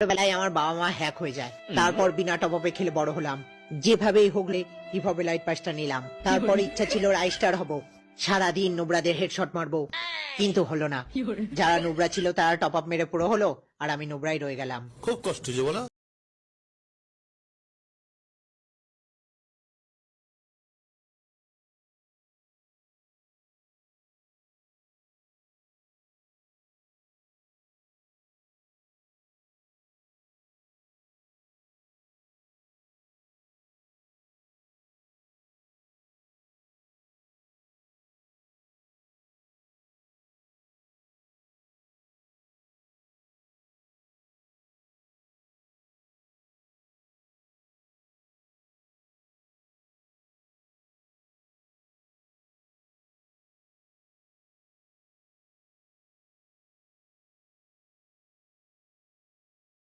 ছোটবেলায় আমার বাবা মা হ্যাক হয়ে যায়, তারপর বিনা টপআপে খেলে বড় হলাম। যেভাবেই হোকলে কিভাবে লাইট পাসটা নিলাম। তারপর ইচ্ছা ছিল রাইস্টার হব, সারাদিন নুবরাদের হেডশট মারবো, কিন্তু হলো না। যারা নুবরা ছিল তারা টপ আপ মেরে পুরো হলো, আর আমি নুবরাই রয়ে গেলাম। খুব কষ্ট যে বলো।